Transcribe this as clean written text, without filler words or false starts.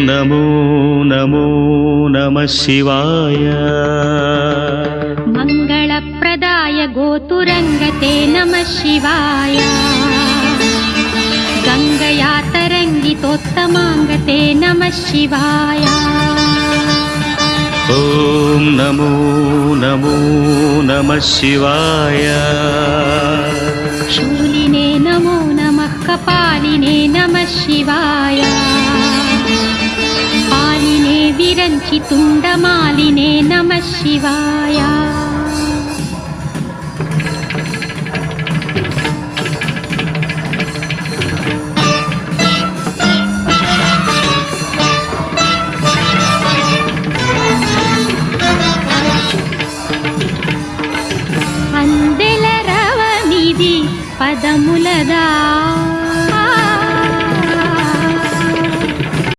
नमो नमो नमः शिवाय मङ्गलप्रदाय गोतुरङ्गते नमः शिवाय गङ्गया तरङ्गितोत्तमाङ्गते नमः शिवाय ॐ नमो नमो नमः शिवाय शूलिने नमो नमः कपालिने नमः शिवाय पालिने विरञ्चि तुण्डमालिने नमः शिवाय